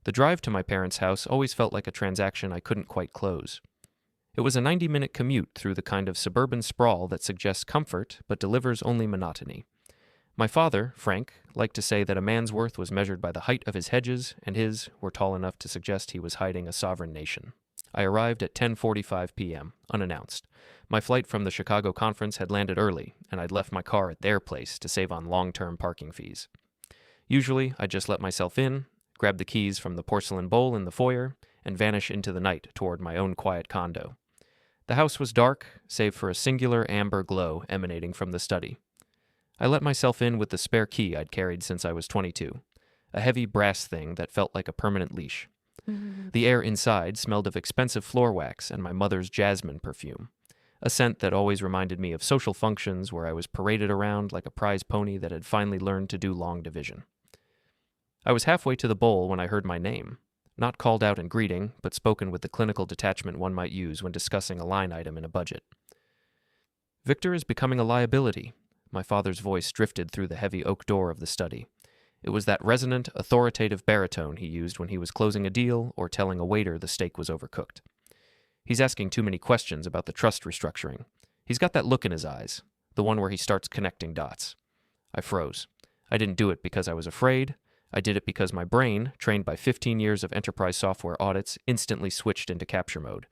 The drive to my parents' house always felt like a transaction I couldn't quite close. It was a 90-minute commute through the kind of suburban sprawl that suggests comfort but delivers only monotony. My father, Frank, liked to say that a man's worth was measured by the height of his hedges, and his were tall enough to suggest he was hiding a sovereign nation. I arrived at 10:45 p.m., unannounced. My flight from the Chicago conference had landed early, and I'd left my car at their place to save on long-term parking fees. Usually, I'd just let myself in, grab the keys from the porcelain bowl in the foyer, and vanish into the night toward my own quiet condo. The house was dark, save for a singular amber glow emanating from the study. I let myself in with the spare key I'd carried since I was 22, a heavy brass thing that felt like a permanent leash. The air inside smelled of expensive floor wax and my mother's jasmine perfume, a scent that always reminded me of social functions where I was paraded around like a prize pony that had finally learned to do long division. I was halfway to the bowl when I heard my name, not called out in greeting, but spoken with the clinical detachment one might use when discussing a line item in a budget. "Victor is becoming a liability." My father's voice drifted through the heavy oak door of the study. It was that resonant, authoritative baritone he used when he was closing a deal or telling a waiter the steak was overcooked. "He's asking too many questions about the trust restructuring. He's got that look in his eyes, the one where he starts connecting dots." I froze. I didn't do it because I was afraid. I did it because my brain, trained by 15 years of enterprise software audits, instantly switched into capture mode.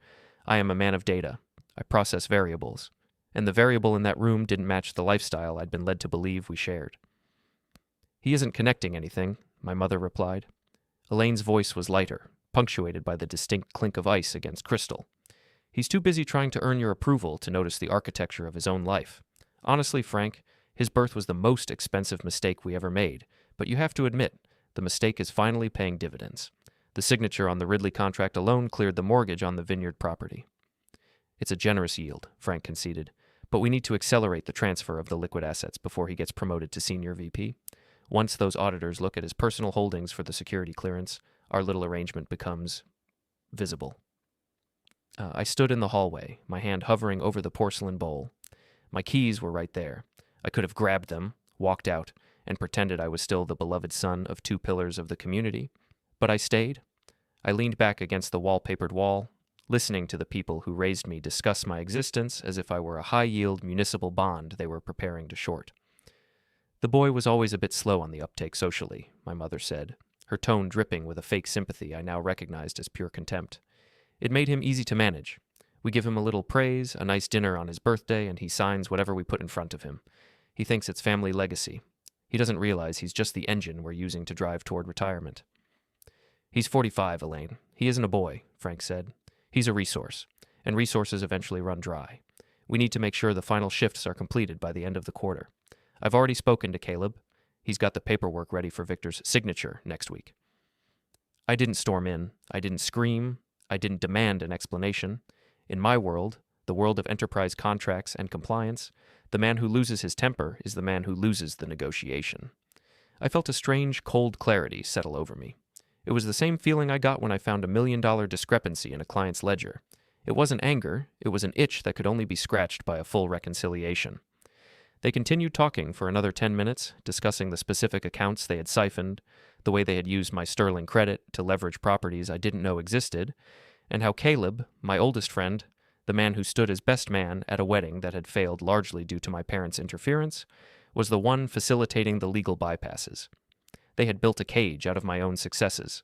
I am a man of data. I process variables. And the variable in that room didn't match the lifestyle I'd been led to believe we shared. "He isn't connecting anything," my mother replied. Elaine's voice was lighter, punctuated by the distinct clink of ice against crystal. "He's too busy trying to earn your approval to notice the architecture of his own life. Honestly, Frank, his birth was the most expensive mistake we ever made, but you have to admit, the mistake is finally paying dividends. The signature on the Ridley contract alone cleared the mortgage on the vineyard property." "It's a generous yield," Frank conceded, "but we need to accelerate the transfer of the liquid assets before he gets promoted to senior VP. Once those auditors look at his personal holdings for the security clearance, our little arrangement becomes visible." I stood in the hallway, my hand hovering over the porcelain bowl. My keys were right there. I could have grabbed them, walked out, and pretended I was still the beloved son of two pillars of the community. But I stayed. I leaned back against the wallpapered wall, listening to the people who raised me discuss my existence as if I were a high-yield municipal bond they were preparing to short. "The boy was always a bit slow on the uptake socially," my mother said, her tone dripping with a fake sympathy I now recognized as pure contempt. "It made him easy to manage. We give him a little praise, a nice dinner on his birthday, and he signs whatever we put in front of him. He thinks it's family legacy. He doesn't realize he's just the engine we're using to drive toward retirement." "He's 45, Elaine. He isn't a boy," Frank said. "He's a resource, and resources eventually run dry. We need to make sure the final shifts are completed by the end of the quarter. I've already spoken to Caleb. He's got the paperwork ready for Victor's signature next week." I didn't storm in. I didn't scream. I didn't demand an explanation. In my world, the world of enterprise contracts and compliance, the man who loses his temper is the man who loses the negotiation. I felt a strange, cold clarity settle over me. It was the same feeling I got when I found $1 million discrepancy in a client's ledger. It wasn't anger, it was an itch that could only be scratched by a full reconciliation. They continued talking for another 10 minutes, discussing the specific accounts they had siphoned, the way they had used my sterling credit to leverage properties I didn't know existed, and how Caleb, my oldest friend, the man who stood as best man at a wedding that had failed largely due to my parents' interference, was the one facilitating the legal bypasses. They had built a cage out of my own successes.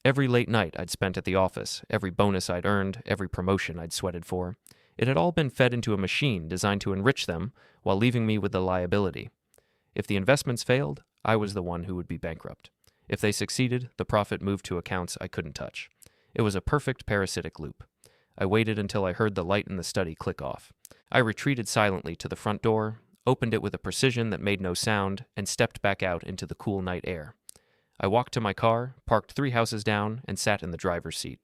Every late night I'd spent at the office, every bonus I'd earned, every promotion I'd sweated for, it had all been fed into a machine designed to enrich them while leaving me with the liability. If the investments failed, I was the one who would be bankrupt. If they succeeded, the profit moved to accounts I couldn't touch. It was a perfect parasitic loop. I waited until I heard the light in the study click off. I retreated silently to the front door, opened it with a precision that made no sound, and stepped back out into the cool night air. I walked to my car, parked 3 houses down, and sat in the driver's seat.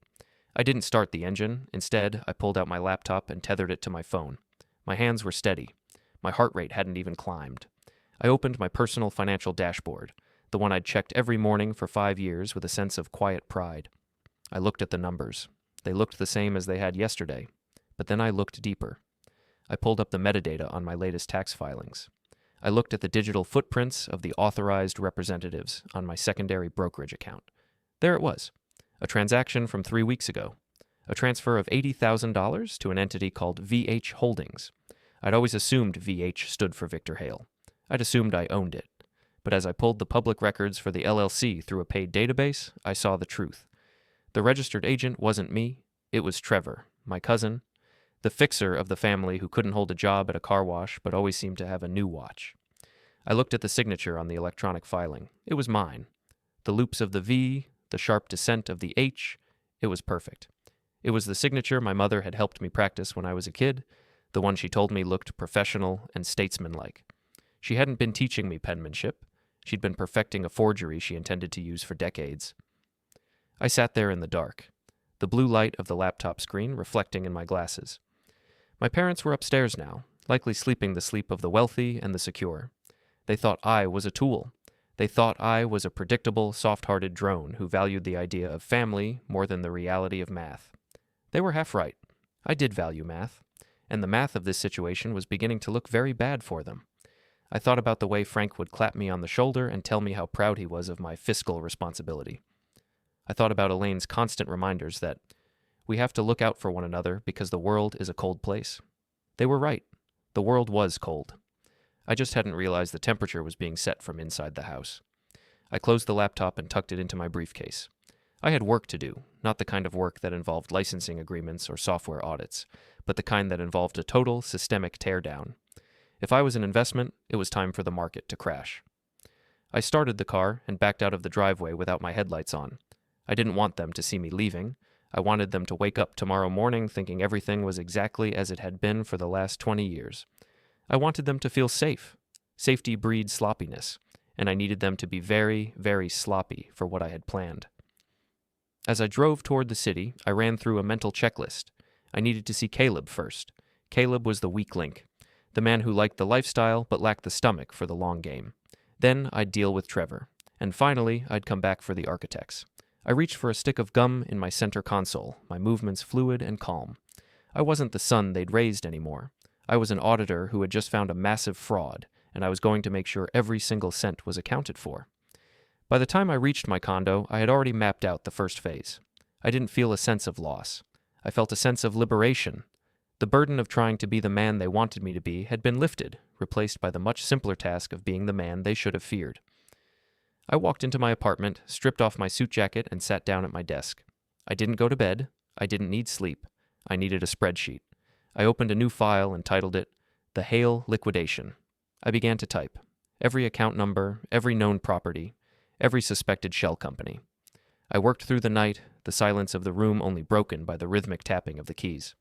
I didn't start the engine. Instead, I pulled out my laptop and tethered it to my phone. My hands were steady. My heart rate hadn't even climbed. I opened my personal financial dashboard, the one I'd checked every morning for 5 years with a sense of quiet pride. I looked at the numbers. They looked the same as they had yesterday, but then I looked deeper. I pulled up the metadata on my latest tax filings. I looked at the digital footprints of the authorized representatives on my secondary brokerage account. There it was, a transaction from 3 weeks ago, a transfer of $80,000 to an entity called VH Holdings. I'd always assumed VH stood for Victor Hale. I'd assumed I owned it. But as I pulled the public records for the LLC through a paid database, I saw the truth. The registered agent wasn't me, it was Trevor, my cousin, the fixer of the family who couldn't hold a job at a car wash but always seemed to have a new watch. I looked at the signature on the electronic filing. It was mine. The loops of the V, the sharp descent of the H, it was perfect. It was the signature my mother had helped me practice when I was a kid, the one she told me looked professional and statesmanlike. She hadn't been teaching me penmanship. She'd been perfecting a forgery she intended to use for decades. I sat there in the dark, the blue light of the laptop screen reflecting in my glasses. My parents were upstairs now, likely sleeping the sleep of the wealthy and the secure. They thought I was a tool. They thought I was a predictable, soft-hearted drone who valued the idea of family more than the reality of math. They were half right. I did value math, and the math of this situation was beginning to look very bad for them. I thought about the way Frank would clap me on the shoulder and tell me how proud he was of my fiscal responsibility. I thought about Elaine's constant reminders that we have to look out for one another because the world is a cold place. They were right. The world was cold. I just hadn't realized the temperature was being set from inside the house. I closed the laptop and tucked it into my briefcase. I had work to do, not the kind of work that involved licensing agreements or software audits, but the kind that involved a total systemic teardown. If I was an investment, it was time for the market to crash. I started the car and backed out of the driveway without my headlights on. I didn't want them to see me leaving. I wanted them to wake up tomorrow morning thinking everything was exactly as it had been for the last 20 years. I wanted them to feel safe. Safety breeds sloppiness, and I needed them to be very, very sloppy for what I had planned. As I drove toward the city, I ran through a mental checklist. I needed to see Caleb first. Caleb was the weak link, the man who liked the lifestyle but lacked the stomach for the long game. Then I'd deal with Trevor. And finally, I'd come back for the architects. I reached for a stick of gum in my center console, my movements fluid and calm. I wasn't the son they'd raised anymore. I was an auditor who had just found a massive fraud, and I was going to make sure every single cent was accounted for. By the time I reached my condo, I had already mapped out the first phase. I didn't feel a sense of loss. I felt a sense of liberation. The burden of trying to be the man they wanted me to be had been lifted, replaced by the much simpler task of being the man they should have feared. I walked into my apartment, stripped off my suit jacket, and sat down at my desk. I didn't go to bed. I didn't need sleep. I needed a spreadsheet. I opened a new file and titled it, The Hale Liquidation. I began to type. Every account number, every known property, every suspected shell company. I worked through the night, the silence of the room only broken by the rhythmic tapping of the keys.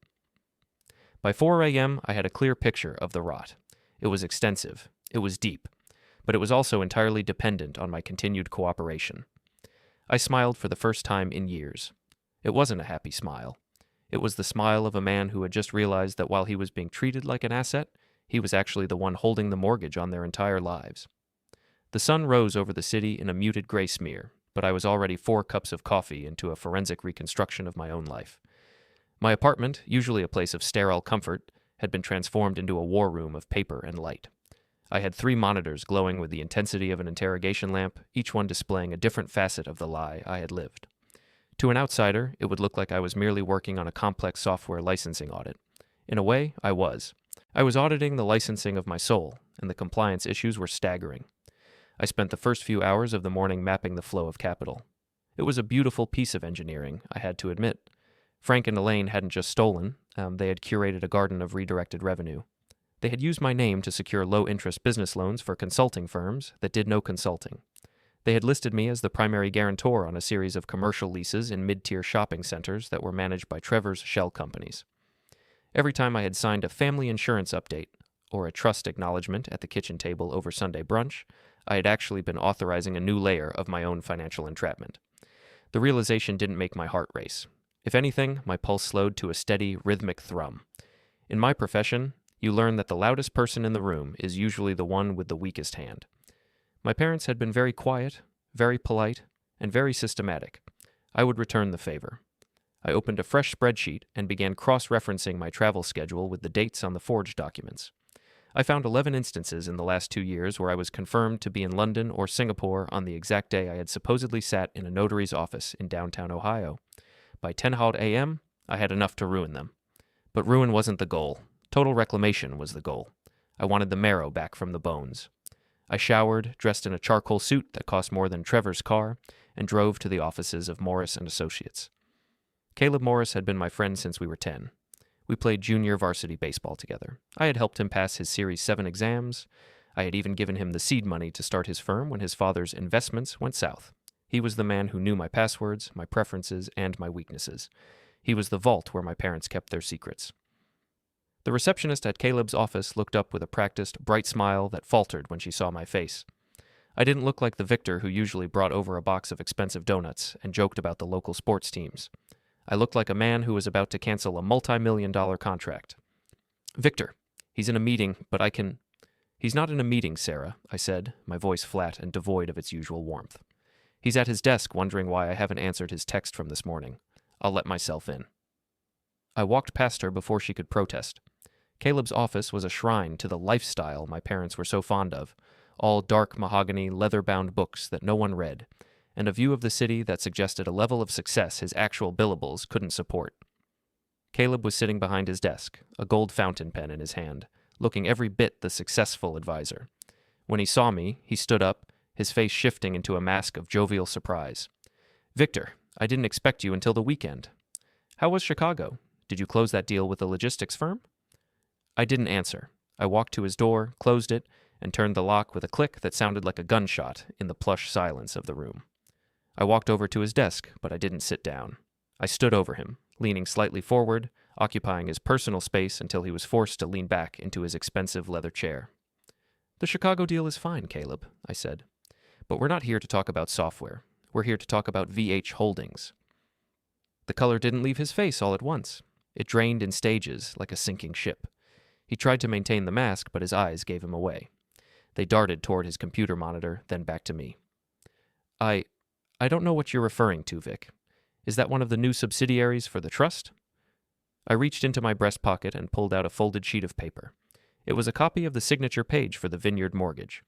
By 4 a.m., I had a clear picture of the rot. It was extensive. It was deep. But it was also entirely dependent on my continued cooperation. I smiled for the first time in years. It wasn't a happy smile. It was the smile of a man who had just realized that while he was being treated like an asset, he was actually the one holding the mortgage on their entire lives. The sun rose over the city in a muted gray smear, but I was already 4 cups of coffee into a forensic reconstruction of my own life. My apartment, usually a place of sterile comfort, had been transformed into a war room of paper and light. I had 3 monitors glowing with the intensity of an interrogation lamp, each one displaying a different facet of the lie I had lived. To an outsider, it would look like I was merely working on a complex software licensing audit. In a way, I was. I was auditing the licensing of my soul, and the compliance issues were staggering. I spent the first few hours of the morning mapping the flow of capital. It was a beautiful piece of engineering, I had to admit. Frank and Elaine hadn't just stolen, they had curated a garden of redirected revenue. They had used my name to secure low-interest business loans for consulting firms that did no consulting. They had listed me as the primary guarantor on a series of commercial leases in mid-tier shopping centers that were managed by Trevor's shell companies. Every time I had signed a family insurance update or a trust acknowledgement at the kitchen table over Sunday brunch, I had actually been authorizing a new layer of my own financial entrapment. The realization didn't make my heart race. If anything, my pulse slowed to a steady, rhythmic thrum. In my profession, you learn that the loudest person in the room is usually the one with the weakest hand. My parents had been very quiet, very polite, and very systematic. I would return the favor. I opened a fresh spreadsheet and began cross-referencing my travel schedule with the dates on the forged documents. I found 11 instances in the last 2 years where I was confirmed to be in London or Singapore on the exact day I had supposedly sat in a notary's office in downtown Ohio. By 10 a.m., I had enough to ruin them. But ruin wasn't the goal. Total reclamation was the goal. I wanted the marrow back from the bones. I showered, dressed in a charcoal suit that cost more than Trevor's car, and drove to the offices of Morris and Associates. Caleb Morris had been my friend since we were 10. We played junior varsity baseball together. I had helped him pass his Series 7 exams. I had even given him the seed money to start his firm when his father's investments went south. He was the man who knew my passwords, my preferences, and my weaknesses. He was the vault where my parents kept their secrets. The receptionist at Caleb's office looked up with a practiced, bright smile that faltered when she saw my face. I didn't look like the Victor who usually brought over a box of expensive donuts and joked about the local sports teams. I looked like a man who was about to cancel a multi-million-dollar contract. "Victor, he's in a meeting, but I can—" "He's not in a meeting, Sarah," I said, my voice flat and devoid of its usual warmth. "He's at his desk wondering why I haven't answered his text from this morning. I'll let myself in." I walked past her before she could protest. Caleb's office was a shrine to the lifestyle my parents were so fond of, all dark mahogany, leather-bound books that no one read, and a view of the city that suggested a level of success his actual billables couldn't support. Caleb was sitting behind his desk, a gold fountain pen in his hand, looking every bit the successful advisor. When he saw me, he stood up, his face shifting into a mask of jovial surprise. "Victor, I didn't expect you until the weekend. How was Chicago? Did you close that deal with the logistics firm?" I didn't answer. I walked to his door, closed it, and turned the lock with a click that sounded like a gunshot in the plush silence of the room. I walked over to his desk, but I didn't sit down. I stood over him, leaning slightly forward, occupying his personal space until he was forced to lean back into his expensive leather chair. "The Chicago deal is fine, Caleb," I said. "But we're not here to talk about software. We're here to talk about VH Holdings." The color didn't leave his face all at once. It drained in stages, like a sinking ship. He tried to maintain the mask, but his eyes gave him away. They darted toward his computer monitor, then back to me. I don't know what you're referring to, Vic. Is that one of the new subsidiaries for the trust?" I reached into my breast pocket and pulled out a folded sheet of paper. It was a copy of the signature page for the Vineyard mortgage.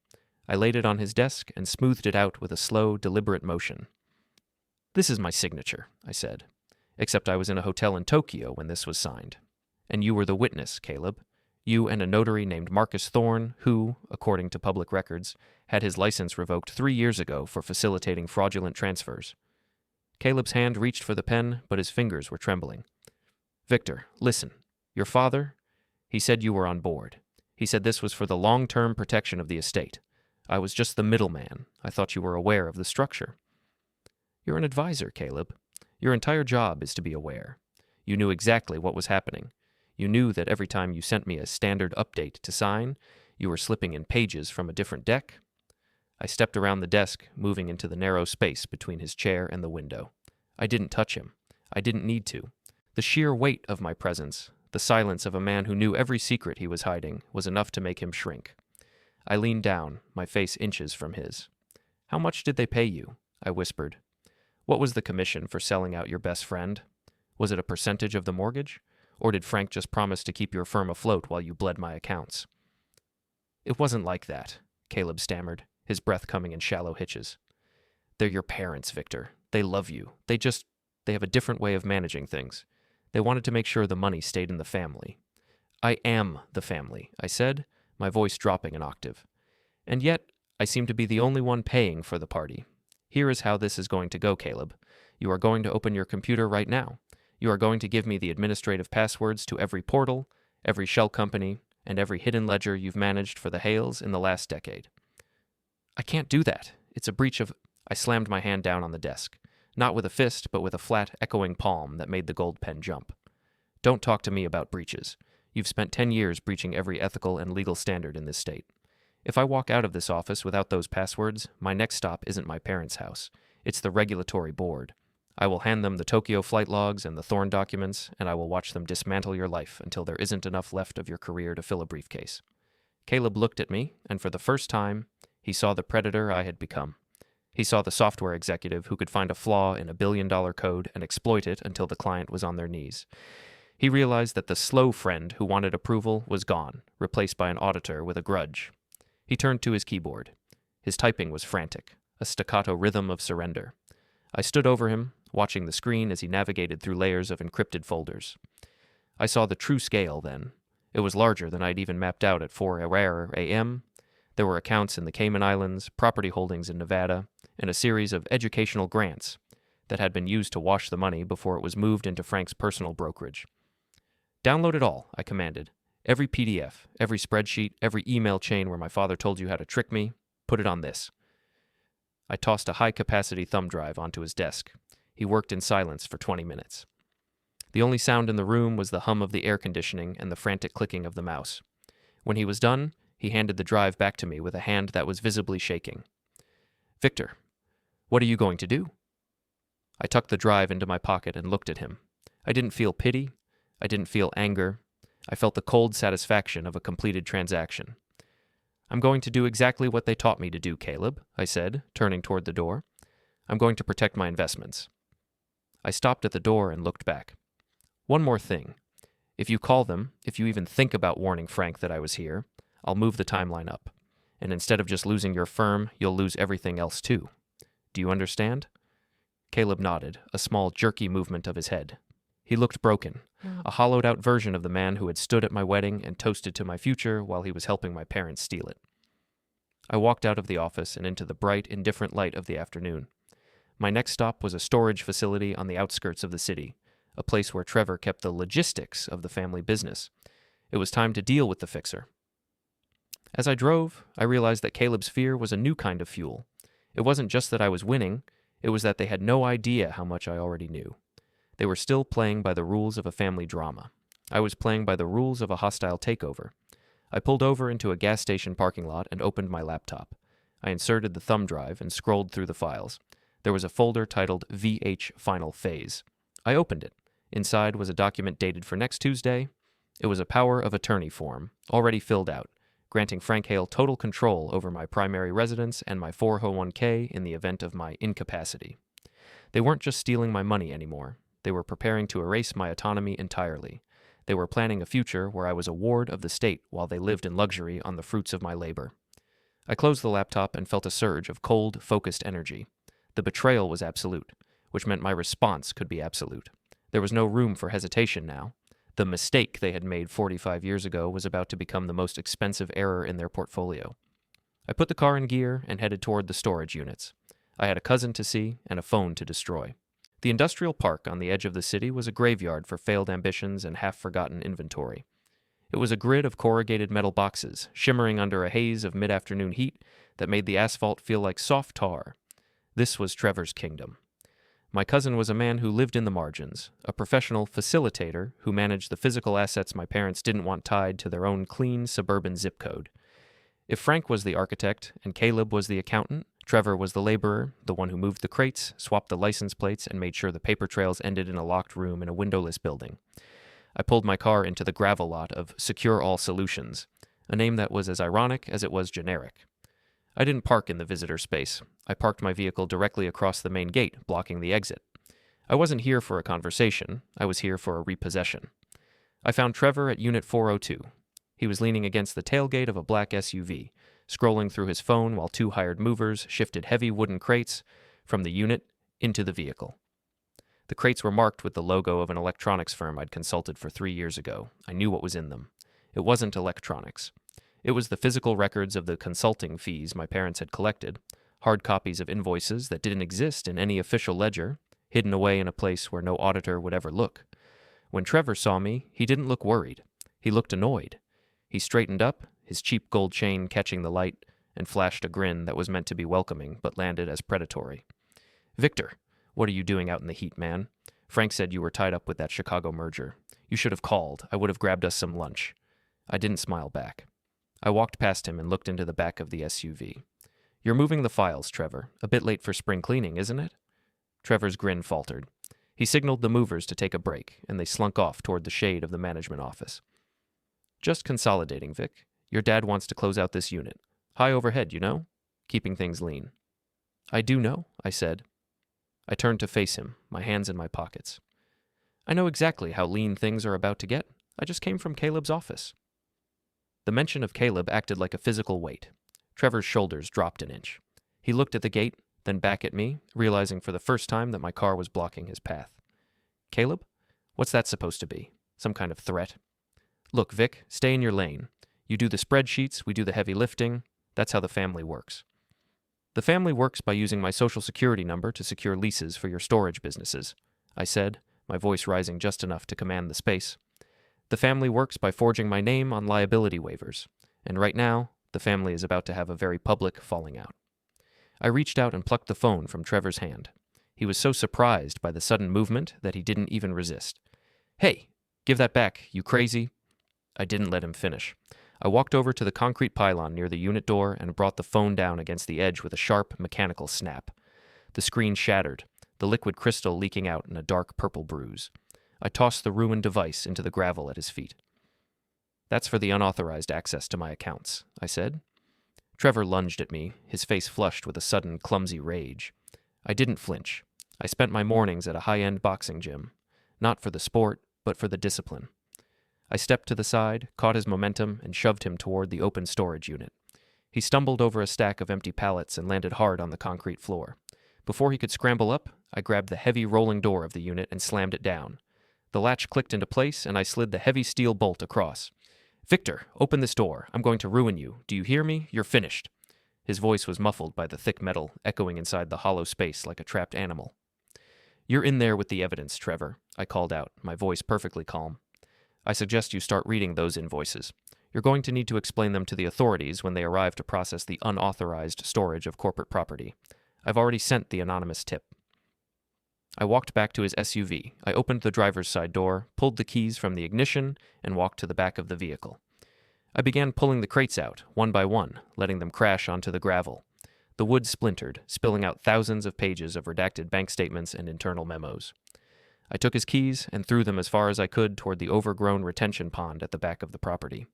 I laid it on his desk and smoothed it out with a slow, deliberate motion. "This is my signature," I said. "Except I was in a hotel in Tokyo when this was signed. And you were the witness, Caleb. You and a notary named Marcus Thorne, who, according to public records, had his license revoked 3 years ago for facilitating fraudulent transfers." Caleb's hand reached for the pen, but his fingers were trembling. "Victor, listen. Your father, he said you were on board. He said this was for the long-term protection of the estate. I was just the middleman. I thought you were aware of the structure." "You're an advisor, Caleb. Your entire job is to be aware. You knew exactly what was happening. You knew that every time you sent me a standard update to sign, you were slipping in pages from a different deck." I stepped around the desk, moving into the narrow space between his chair and the window. I didn't touch him. I didn't need to. The sheer weight of my presence, the silence of a man who knew every secret he was hiding, was enough to make him shrink. I leaned down, my face inches from his. "How much did they pay you?" I whispered. "What was the commission for selling out your best friend? Was it a percentage of the mortgage? Or did Frank just promise to keep your firm afloat while you bled my accounts?" "It wasn't like that," Caleb stammered, his breath coming in shallow hitches. "They're your parents, Victor. They love you. They have a different way of managing things. They wanted to make sure the money stayed in the family." "I am the family," I said, my voice dropping an octave. "And yet, I seem to be the only one paying for the party. Here is how this is going to go, Caleb. You are going to open your computer right now. You are going to give me the administrative passwords to every portal, every shell company, and every hidden ledger you've managed for the Hales in the last decade." "I can't do that. It's a breach of—" I slammed my hand down on the desk, not with a fist, but with a flat, echoing palm that made the gold pen jump. "Don't talk to me about breaches. You've spent 10 years breaching every ethical and legal standard in this state. If I walk out of this office without those passwords, my next stop isn't my parents' house. It's the regulatory board. I will hand them the Tokyo flight logs and the Thorne documents, and I will watch them dismantle your life until there isn't enough left of your career to fill a briefcase." Caleb looked at me, and for the first time, he saw the predator I had become. He saw the software executive who could find a flaw in $1 billion code and exploit it until the client was on their knees. He realized that the slow friend who wanted approval was gone, replaced by an auditor with a grudge. He turned to his keyboard. His typing was frantic, a staccato rhythm of surrender. I stood over him, watching the screen as he navigated through layers of encrypted folders. I saw the true scale then. It was larger than I'd even mapped out at 4 a.m. There were accounts in the Cayman Islands, property holdings in Nevada, and a series of educational grants that had been used to wash the money before it was moved into Frank's personal brokerage. "Download it all," I commanded. "Every PDF, every spreadsheet, every email chain where my father told you how to trick me, put it on this." I tossed a high-capacity thumb drive onto his desk. He worked in silence for 20 minutes. The only sound in the room was the hum of the air conditioning and the frantic clicking of the mouse. When he was done, he handed the drive back to me with a hand that was visibly shaking. "Victor, what are you going to do?" I tucked the drive into my pocket and looked at him. I didn't feel pity. I didn't feel anger. I felt the cold satisfaction of a completed transaction. "I'm going to do exactly what they taught me to do, Caleb," I said, turning toward the door. "I'm going to protect my investments." I stopped at the door and looked back. "One more thing. If you call them, if you even think about warning Frank that I was here, I'll move the timeline up. And instead of just losing your firm, you'll lose everything else too. Do you understand?" Caleb nodded, a small, jerky movement of his head. He looked broken, a hollowed-out version of the man who had stood at my wedding and toasted to my future while he was helping my parents steal it. I walked out of the office and into the bright, indifferent light of the afternoon. My next stop was a storage facility on the outskirts of the city, a place where Trevor kept the logistics of the family business. It was time to deal with the fixer. As I drove, I realized that Caleb's fear was a new kind of fuel. It wasn't just that I was winning, it was that they had no idea how much I already knew. They were still playing by the rules of a family drama. I was playing by the rules of a hostile takeover. I pulled over into a gas station parking lot and opened my laptop. I inserted the thumb drive and scrolled through the files. There was a folder titled VH Final Phase. I opened it. Inside was a document dated for next Tuesday. It was a power of attorney form, already filled out, granting Frank Hale total control over my primary residence and my 401k in the event of my incapacity. They weren't just stealing my money anymore. They were preparing to erase my autonomy entirely. They were planning a future where I was a ward of the state while they lived in luxury on the fruits of my labor. I closed the laptop and felt a surge of cold, focused energy. The betrayal was absolute, which meant my response could be absolute. There was no room for hesitation now. The mistake they had made 45 years ago was about to become the most expensive error in their portfolio. I put the car in gear and headed toward the storage units. I had a cousin to see and a phone to destroy. The industrial park on the edge of the city was a graveyard for failed ambitions and half-forgotten inventory. It was a grid of corrugated metal boxes, shimmering under a haze of mid-afternoon heat that made the asphalt feel like soft tar. This was Trevor's kingdom. My cousin was a man who lived in the margins, a professional facilitator who managed the physical assets my parents didn't want tied to their own clean suburban zip code. If Frank was the architect and Caleb was the accountant, Trevor was the laborer, the one who moved the crates, swapped the license plates, and made sure the paper trails ended in a locked room in a windowless building. I pulled my car into the gravel lot of Secure All Solutions, a name that was as ironic as it was generic. I didn't park in the visitor space. I parked my vehicle directly across the main gate, blocking the exit. I wasn't here for a conversation. I was here for a repossession. I found Trevor at Unit 402. He was leaning against the tailgate of a black SUV, scrolling through his phone while two hired movers shifted heavy wooden crates from the unit into the vehicle. The crates were marked with the logo of an electronics firm I'd consulted for 3 years ago. I knew what was in them. It wasn't electronics. It was the physical records of the consulting fees my parents had collected, hard copies of invoices that didn't exist in any official ledger, hidden away in a place where no auditor would ever look. When Trevor saw me, he didn't look worried. He looked annoyed. He straightened up, his cheap gold chain catching the light, and flashed a grin that was meant to be welcoming but landed as predatory. "Victor, what are you doing out in the heat, man? Frank said you were tied up with that Chicago merger. You should have called. I would have grabbed us some lunch." I didn't smile back. I walked past him and looked into the back of the SUV. "You're moving the files, Trevor. A bit late for spring cleaning, isn't it?" Trevor's grin faltered. He signaled the movers to take a break, and they slunk off toward the shade of the management office. "Just consolidating, Vic. Your dad wants to close out this unit. High overhead, you know? Keeping things lean." "I do know," I said. I turned to face him, my hands in my pockets. I know exactly how lean things are about to get. I just came from Caleb's office. The mention of Caleb acted like a physical weight. Trevor's shoulders dropped an inch. He looked at the gate, then back at me, realizing for the first time that my car was blocking his path. Caleb? What's that supposed to be? Some kind of threat? Look, Vic, stay in your lane. You do the spreadsheets, we do the heavy lifting. That's how the family works. The family works by using my social security number to secure leases for your storage businesses, I said, my voice rising just enough to command the space. The family works by forging my name on liability waivers, and right now, the family is about to have a very public falling out. I reached out and plucked the phone from Trevor's hand. He was so surprised by the sudden movement that he didn't even resist. Hey, give that back, you crazy. I didn't let him finish. I walked over to the concrete pylon near the unit door and brought the phone down against the edge with a sharp, mechanical snap. The screen shattered, the liquid crystal leaking out in a dark purple bruise. I tossed the ruined device into the gravel at his feet. That's for the unauthorized access to my accounts, I said. Trevor lunged at me, his face flushed with a sudden, clumsy rage. I didn't flinch. I spent my mornings at a high-end boxing gym, not for the sport, but for the discipline. I stepped to the side, caught his momentum, and shoved him toward the open storage unit. He stumbled over a stack of empty pallets and landed hard on the concrete floor. Before he could scramble up, I grabbed the heavy rolling door of the unit and slammed it down. The latch clicked into place, and I slid the heavy steel bolt across. Victor, open this door. I'm going to ruin you. Do you hear me? You're finished. His voice was muffled by the thick metal, echoing inside the hollow space like a trapped animal. You're in there with the evidence, Trevor, I called out, my voice perfectly calm. I suggest you start reading those invoices. You're going to need to explain them to the authorities when they arrive to process the unauthorized storage of corporate property. I've already sent the anonymous tip. I walked back to his SUV. I opened the driver's side door, pulled the keys from the ignition, and walked to the back of the vehicle. I began pulling the crates out, one by one, letting them crash onto the gravel. The wood splintered, spilling out thousands of pages of redacted bank statements and internal memos. I took his keys and threw them as far as I could toward the overgrown retention pond at the back of the property.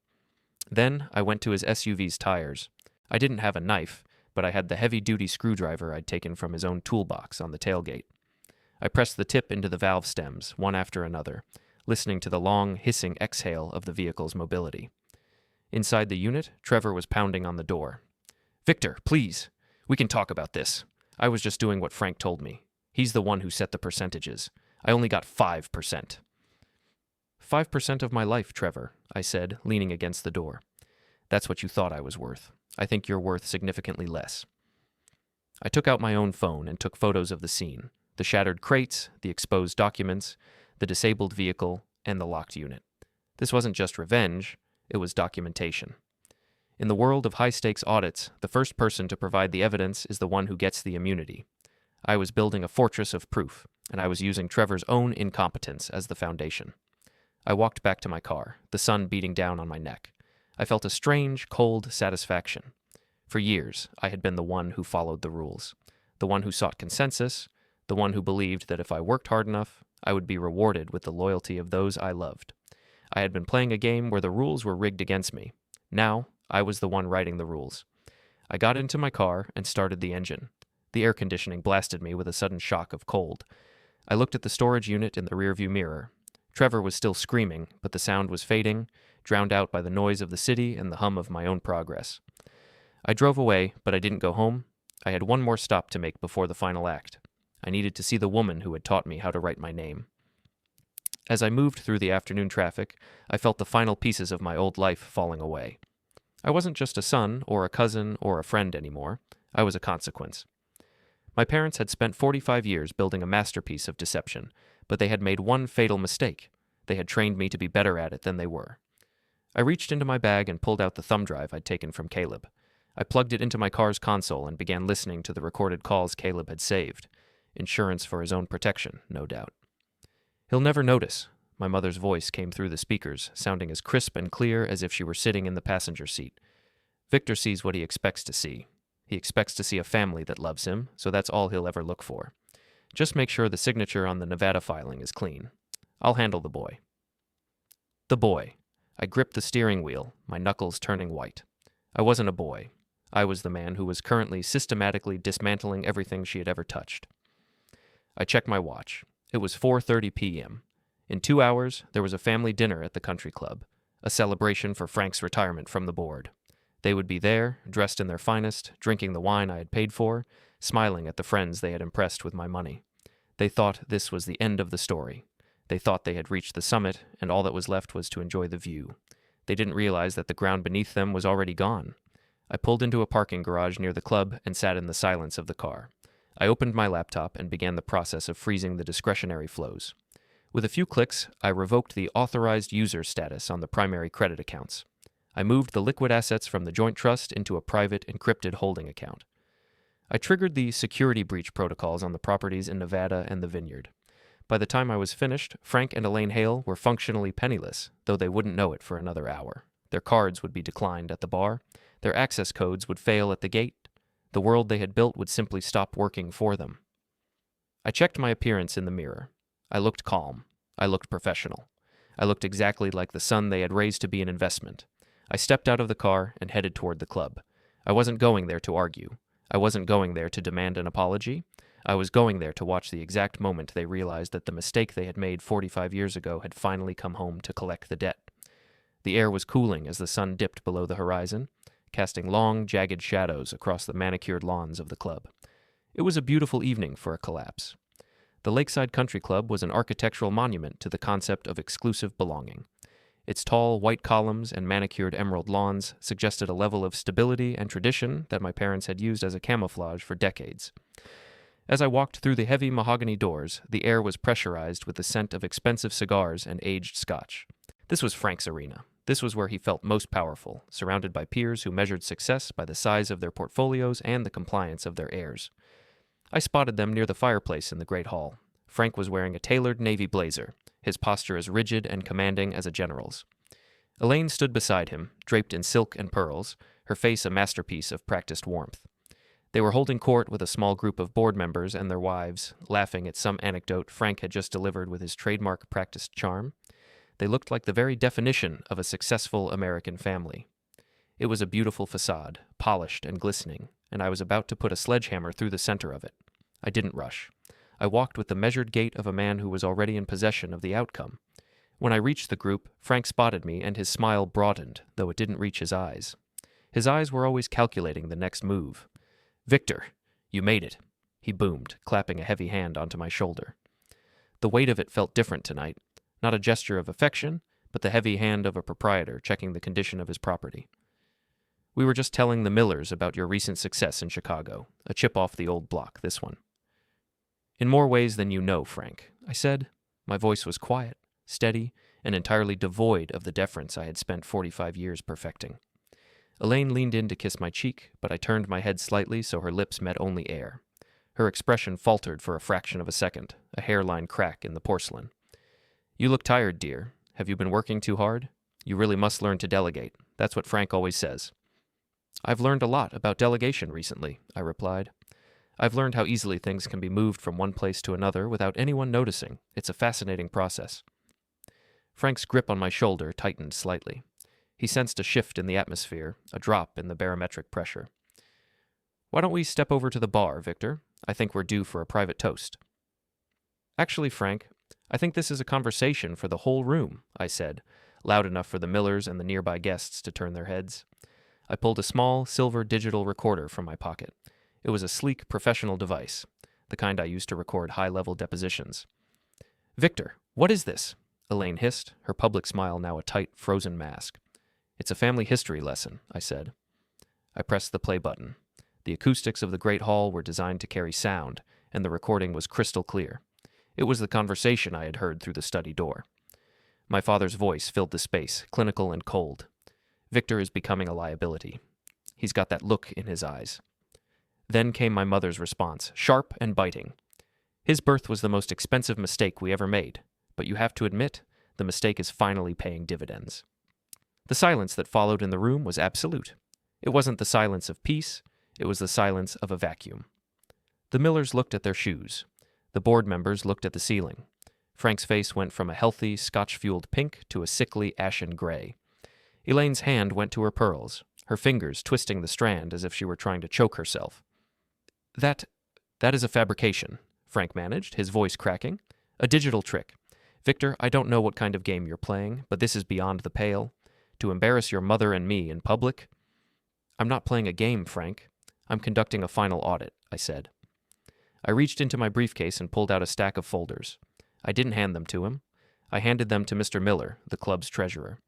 Then I went to his SUV's tires. I didn't have a knife, but I had the heavy-duty screwdriver I'd taken from his own toolbox on the tailgate. I pressed the tip into the valve stems, one after another, listening to the long, hissing exhale of the vehicle's mobility. Inside the unit, Trevor was pounding on the door. Victor, please. We can talk about this. I was just doing what Frank told me. He's the one who set the percentages. I only got 5%. 5% of my life, Trevor, I said, leaning against the door. That's what you thought I was worth. I think you're worth significantly less. I took out my own phone and took photos of the scene. The shattered crates, the exposed documents, the disabled vehicle, and the locked unit. This wasn't just revenge, it was documentation. In the world of high-stakes audits, the first person to provide the evidence is the one who gets the immunity. I was building a fortress of proof, and I was using Trevor's own incompetence as the foundation. I walked back to my car, the sun beating down on my neck. I felt a strange, cold satisfaction. For years, I had been the one who followed the rules, the one who sought consensus, the one who believed that if I worked hard enough, I would be rewarded with the loyalty of those I loved. I had been playing a game where the rules were rigged against me. Now, I was the one writing the rules. I got into my car and started the engine. The air conditioning blasted me with a sudden shock of cold. I looked at the storage unit in the rearview mirror. Trevor was still screaming, but the sound was fading, drowned out by the noise of the city and the hum of my own progress. I drove away, but I didn't go home. I had one more stop to make before the final act. I needed to see the woman who had taught me how to write my name. As I moved through the afternoon traffic, I felt the final pieces of my old life falling away. I wasn't just a son or a cousin or a friend anymore. I was a consequence. My parents had spent 45 years building a masterpiece of deception, but they had made one fatal mistake. They had trained me to be better at it than they were. I reached into my bag and pulled out the thumb drive I'd taken from Caleb. I plugged it into my car's console and began listening to the recorded calls Caleb had saved. Insurance for his own protection, no doubt. He'll never notice. My mother's voice came through the speakers, sounding as crisp and clear as if she were sitting in the passenger seat. Victor sees what he expects to see. He expects to see a family that loves him, so that's all he'll ever look for. Just make sure the signature on the Nevada filing is clean. I'll handle the boy. The boy. I gripped the steering wheel, my knuckles turning white. I wasn't a boy. I was the man who was currently systematically dismantling everything she had ever touched. I checked my watch. It was 4:30 p.m. In 2 hours, there was a family dinner at the country club, a celebration for Frank's retirement from the board. They would be there, dressed in their finest, drinking the wine I had paid for, smiling at the friends they had impressed with my money. They thought this was the end of the story. They thought they had reached the summit, and all that was left was to enjoy the view. They didn't realize that the ground beneath them was already gone. I pulled into a parking garage near the club and sat in the silence of the car. I opened my laptop and began the process of freezing the discretionary flows. With a few clicks, I revoked the authorized user status on the primary credit accounts. I moved the liquid assets from the joint trust into a private, encrypted holding account. I triggered the security breach protocols on the properties in Nevada and the Vineyard. By the time I was finished, Frank and Elaine Hale were functionally penniless, though they wouldn't know it for another hour. Their cards would be declined at the bar. Their access codes would fail at the gate. The world they had built would simply stop working for them. I checked my appearance in the mirror. I looked calm. I looked professional. I looked exactly like the son they had raised to be an investment. I stepped out of the car and headed toward the club. I wasn't going there to argue. I wasn't going there to demand an apology. I was going there to watch the exact moment they realized that the mistake they had made 45 years ago had finally come home to collect the debt. The air was cooling as the sun dipped below the horizon, casting long, jagged shadows across the manicured lawns of the club. It was a beautiful evening for a collapse. The Lakeside Country Club was an architectural monument to the concept of exclusive belonging. Its tall, white columns and manicured emerald lawns suggested a level of stability and tradition that my parents had used as a camouflage for decades. As I walked through the heavy mahogany doors, the air was pressurized with the scent of expensive cigars and aged scotch. This was Frank's arena. This was where he felt most powerful, surrounded by peers who measured success by the size of their portfolios and the compliance of their heirs. I spotted them near the fireplace in the great hall. Frank was wearing a tailored navy blazer, his posture as rigid and commanding as a general's. Elaine stood beside him, draped in silk and pearls, her face a masterpiece of practiced warmth. They were holding court with a small group of board members and their wives, laughing at some anecdote Frank had just delivered with his trademark practiced charm. They looked like the very definition of a successful American family. It was a beautiful facade, polished and glistening, and I was about to put a sledgehammer through the center of it. I didn't rush. I walked with the measured gait of a man who was already in possession of the outcome. When I reached the group, Frank spotted me, and his smile broadened, though it didn't reach his eyes. His eyes were always calculating the next move. "Victor, you made it," he boomed, clapping a heavy hand onto my shoulder. The weight of it felt different tonight, not a gesture of affection, but the heavy hand of a proprietor checking the condition of his property. "We were just telling the Millers about your recent success in Chicago, a chip off the old block, this one." "In more ways than you know, Frank," I said. My voice was quiet, steady, and entirely devoid of the deference I had spent 45 years perfecting. Elaine leaned in to kiss my cheek, but I turned my head slightly so her lips met only air. Her expression faltered for a fraction of a second, a hairline crack in the porcelain. "You look tired, dear. Have you been working too hard? You really must learn to delegate. That's what Frank always says." "I've learned a lot about delegation recently," I replied. "I've learned how easily things can be moved from one place to another without anyone noticing. It's a fascinating process." Frank's grip on my shoulder tightened slightly. He sensed a shift in the atmosphere, a drop in the barometric pressure. "Why don't we step over to the bar, Victor? I think we're due for a private toast." "Actually, Frank, I think this is a conversation for the whole room," I said, loud enough for the Millers and the nearby guests to turn their heads. I pulled a small, silver digital recorder from my pocket. It was a sleek, professional device, the kind I used to record high-level depositions. "Victor, what is this?" Elaine hissed, her public smile now a tight, frozen mask. "It's a family history lesson," I said. I pressed the play button. The acoustics of the great hall were designed to carry sound, and the recording was crystal clear. It was the conversation I had heard through the study door. My father's voice filled the space, clinical and cold. "Victor is becoming a liability. He's got that look in his eyes." Then came my mother's response, sharp and biting. "His birth was the most expensive mistake we ever made, but you have to admit, the mistake is finally paying dividends." The silence that followed in the room was absolute. It wasn't the silence of peace, it was the silence of a vacuum. The Millers looked at their shoes. The board members looked at the ceiling. Frank's face went from a healthy, Scotch-fueled pink to a sickly, ashen gray. Elaine's hand went to her pearls, her fingers twisting the strand as if she were trying to choke herself. That is a fabrication," Frank managed, his voice cracking. "A digital trick. Victor, I don't know what kind of game you're playing, but this is beyond the pale. To embarrass your mother and me in public? I'm not playing a game, Frank. I'm conducting a final audit, I said. I reached into my briefcase and pulled out a stack of folders. I didn't hand them to him. I handed them to Mr. Miller, the club's treasurer.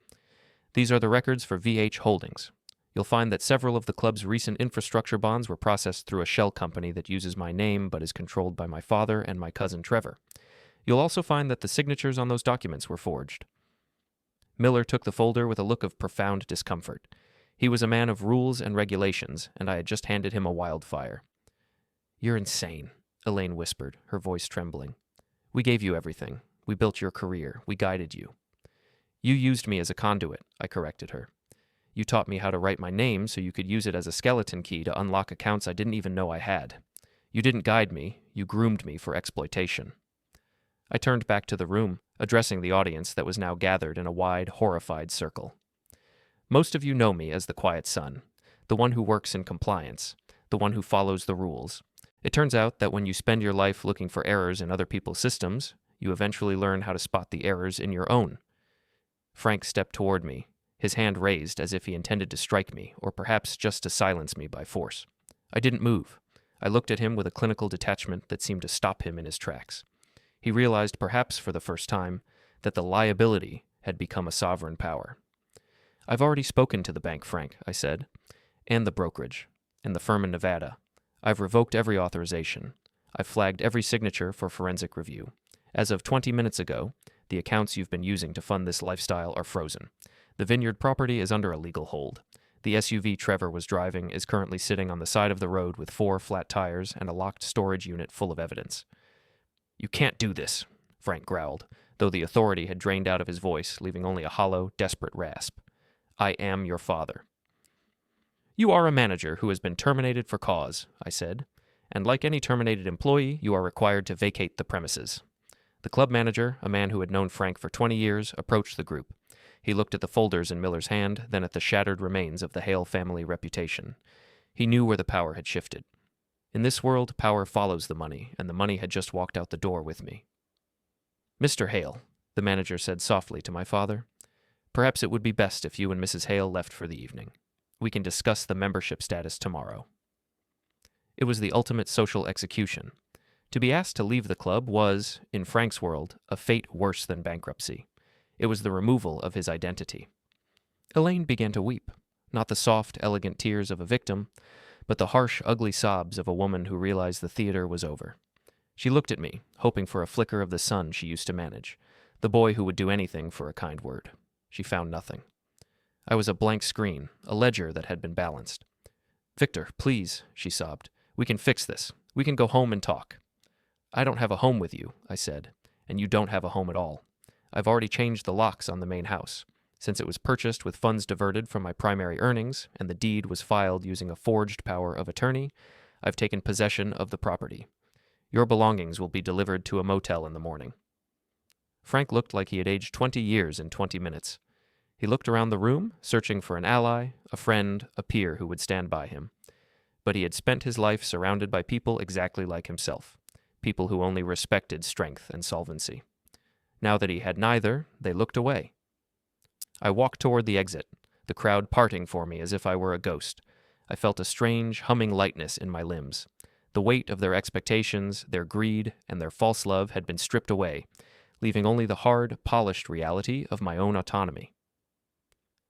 These are the records for VH Holdings. You'll find that several of the club's recent infrastructure bonds were processed through a shell company that uses my name but is controlled by my father and my cousin Trevor. You'll also find that the signatures on those documents were forged. Miller took the folder with a look of profound discomfort. He was a man of rules and regulations, and I had just handed him a wildfire. You're insane, Elaine whispered, her voice trembling. We gave you everything. We built your career. We guided you. You used me as a conduit, I corrected her. You taught me how to write my name so you could use it as a skeleton key to unlock accounts I didn't even know I had. You didn't guide me. You groomed me for exploitation. I turned back to the room, addressing the audience that was now gathered in a wide, horrified circle. Most of you know me as the quiet son, the one who works in compliance, the one who follows the rules. It turns out that when you spend your life looking for errors in other people's systems, you eventually learn how to spot the errors in your own. Frank stepped toward me, his hand raised as if he intended to strike me, or perhaps just to silence me by force. I didn't move. I looked at him with a clinical detachment that seemed to stop him in his tracks. He realized, perhaps for the first time, that the liability had become a sovereign power. I've already spoken to the bank, Frank, I said, and the brokerage, and the firm in Nevada. I've revoked every authorization. I've flagged every signature for forensic review. As of 20 minutes ago, the accounts you've been using to fund this lifestyle are frozen. The vineyard property is under a legal hold. The SUV Trevor was driving is currently sitting on the side of the road with 4 flat tires and a locked storage unit full of evidence. You can't do this, Frank growled, though the authority had drained out of his voice, leaving only a hollow, desperate rasp. I am your father. You are a manager who has been terminated for cause, I said, and like any terminated employee, you are required to vacate the premises. The club manager, a man who had known Frank for 20 years, approached the group. He looked at the folders in Miller's hand, then at the shattered remains of the Hale family reputation. He knew where the power had shifted. In this world, power follows the money, and the money had just walked out the door with me. Mr. Hale, the manager said softly to my father, perhaps it would be best if you and Mrs. Hale left for the evening. We can discuss the membership status tomorrow. It was the ultimate social execution. To be asked to leave the club was, in Frank's world, a fate worse than bankruptcy. It was the removal of his identity. Elaine began to weep, not the soft, elegant tears of a victim, but the harsh, ugly sobs of a woman who realized the theater was over. She looked at me, hoping for a flicker of the son she used to manage, the boy who would do anything for a kind word. She found nothing. I was a blank screen, a ledger that had been balanced. Victor, please, she sobbed. We can fix this. We can go home and talk. I don't have a home with you, I said, and you don't have a home at all. I've already changed the locks on the main house. Since it was purchased with funds diverted from my primary earnings, and the deed was filed using a forged power of attorney, I've taken possession of the property. Your belongings will be delivered to a motel in the morning. Frank looked like he had aged 20 years in 20 minutes. He looked around the room, searching for an ally, a friend, a peer who would stand by him. But he had spent his life surrounded by people exactly like himself, people who only respected strength and solvency. Now that he had neither, they looked away. I walked toward the exit, the crowd parting for me as if I were a ghost. I felt a strange, humming lightness in my limbs. The weight of their expectations, their greed, and their false love had been stripped away, leaving only the hard, polished reality of my own autonomy.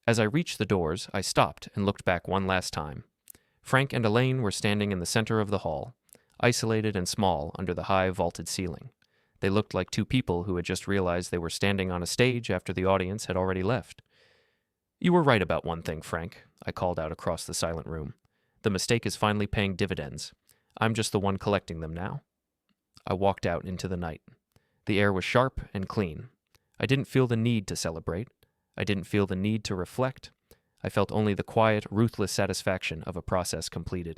As I reached the doors, I stopped and looked back one last time. Frank and Elaine were standing in the center of the hall, isolated and small under the high vaulted ceiling. They looked like two people who had just realized they were standing on a stage after the audience had already left. You were right about one thing, Frank, I called out across the silent room. The mistake is finally paying dividends. I'm just the one collecting them now. I walked out into the night. The air was sharp and clean. I didn't feel the need to celebrate. I didn't feel the need to reflect. I felt only the quiet, ruthless satisfaction of a process completed.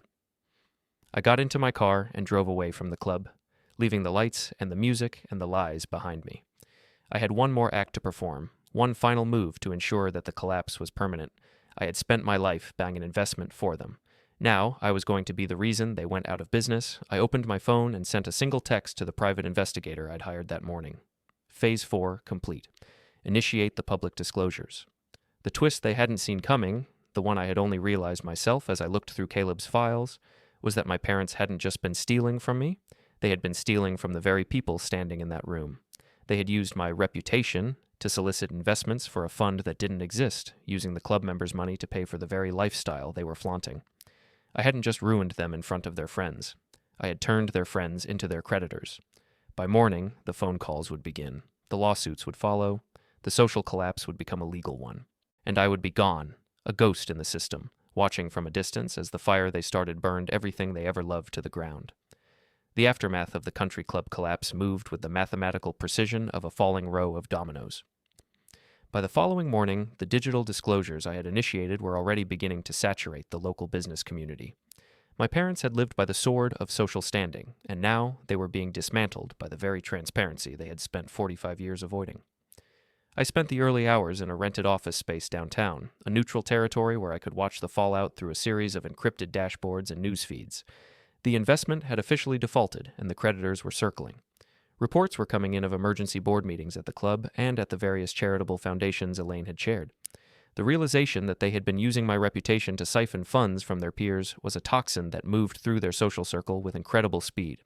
I got into my car and drove away from the club, leaving the lights and the music and the lies behind me. I had one more act to perform, one final move to ensure that the collapse was permanent. I had spent my life buying an investment for them. Now, I was going to be the reason they went out of business. I opened my phone and sent a single text to the private investigator I'd hired that morning. Phase 4 complete. Initiate the public disclosures. The twist they hadn't seen coming, the one I had only realized myself as I looked through Caleb's files, was that my parents hadn't just been stealing from me, they had been stealing from the very people standing in that room. They had used my reputation to solicit investments for a fund that didn't exist, using the club members' money to pay for the very lifestyle they were flaunting. I hadn't just ruined them in front of their friends. I had turned their friends into their creditors. By morning, the phone calls would begin. The lawsuits would follow. The social collapse would become a legal one. And I would be gone, a ghost in the system, watching from a distance as the fire they started burned everything they ever loved to the ground. The aftermath of the country club collapse moved with the mathematical precision of a falling row of dominoes. By the following morning, the digital disclosures I had initiated were already beginning to saturate the local business community. My parents had lived by the sword of social standing, and now they were being dismantled by the very transparency they had spent 45 years avoiding. I spent the early hours in a rented office space downtown, a neutral territory where I could watch the fallout through a series of encrypted dashboards and news feeds. The investment had officially defaulted, and the creditors were circling. Reports were coming in of emergency board meetings at the club and at the various charitable foundations Elaine had chaired. The realization that they had been using my reputation to siphon funds from their peers was a toxin that moved through their social circle with incredible speed.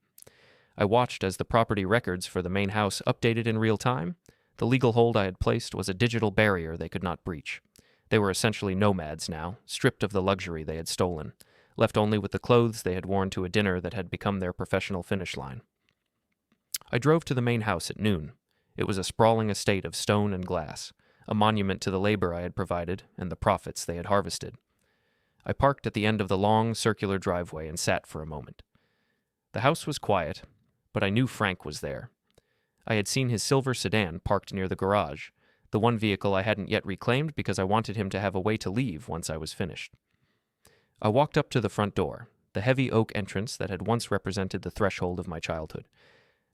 I watched as the property records for the main house updated in real time. The legal hold I had placed was a digital barrier they could not breach. They were essentially nomads now, stripped of the luxury they had stolen, left only with the clothes they had worn to a dinner that had become their professional finish line. I drove to the main house at noon. It was a sprawling estate of stone and glass, a monument to the labor I had provided and the profits they had harvested. I parked at the end of the long, circular driveway and sat for a moment. The house was quiet, but I knew Frank was there. I had seen his silver sedan parked near the garage, the one vehicle I hadn't yet reclaimed because I wanted him to have a way to leave once I was finished. I walked up to the front door, the heavy oak entrance that had once represented the threshold of my childhood.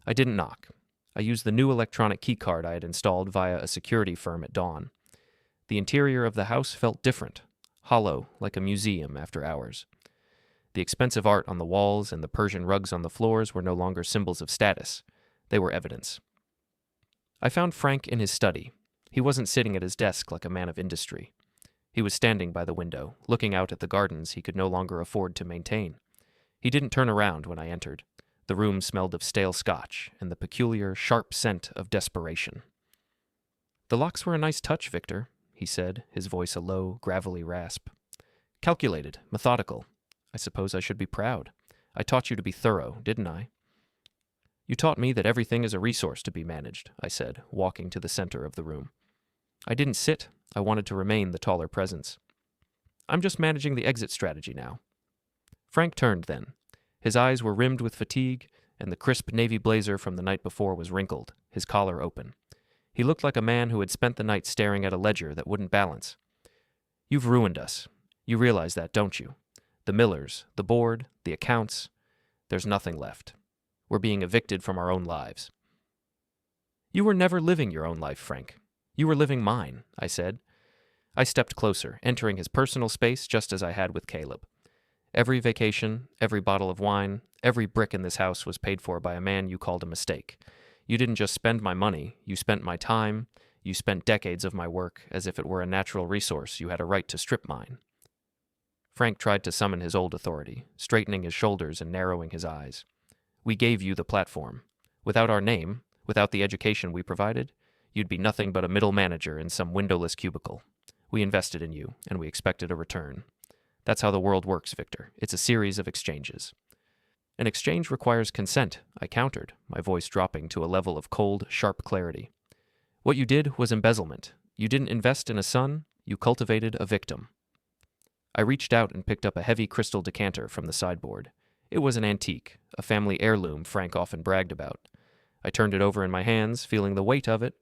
I didn't knock. I used the new electronic keycard I had installed via a security firm at dawn. The interior of the house felt different, hollow like a museum after hours. The expensive art on the walls and the Persian rugs on the floors were no longer symbols of status. They were evidence. I found Frank in his study. He wasn't sitting at his desk like a man of industry. He was standing by the window, looking out at the gardens he could no longer afford to maintain. He didn't turn around when I entered. The room smelled of stale scotch and the peculiar, sharp scent of desperation. "The locks were a nice touch, Victor," he said, his voice a low, gravelly rasp. "Calculated, methodical. I suppose I should be proud. I taught you to be thorough, didn't I?" "You taught me that everything is a resource to be managed," I said, walking to the center of the room. I didn't sit. I wanted to remain the taller presence. "I'm just managing the exit strategy now." Frank turned then. His eyes were rimmed with fatigue, and the crisp navy blazer from the night before was wrinkled, his collar open. He looked like a man who had spent the night staring at a ledger that wouldn't balance. "You've ruined us. You realize that, don't you? The Millers, the board, the accounts. There's nothing left. We're being evicted from our own lives." "You were never living your own life, Frank. You were living mine," I said. I stepped closer, entering his personal space just as I had with Caleb. Every vacation, every bottle of wine, every brick in this house was paid for by a man you called a mistake. You didn't just spend my money, you spent my time, you spent decades of my work as if it were a natural resource you had a right to strip mine. Frank tried to summon his old authority, straightening his shoulders and narrowing his eyes. "We gave you the platform. Without our name, without the education we provided, you'd be nothing but a middle manager in some windowless cubicle. We invested in you, and we expected a return. That's how the world works, Victor. It's a series of exchanges." "An exchange requires consent," I countered, my voice dropping to a level of cold, sharp clarity. "What you did was embezzlement. You didn't invest in a son, you cultivated a victim." I reached out and picked up a heavy crystal decanter from the sideboard. It was an antique, a family heirloom Frank often bragged about. I turned it over in my hands, feeling the weight of it.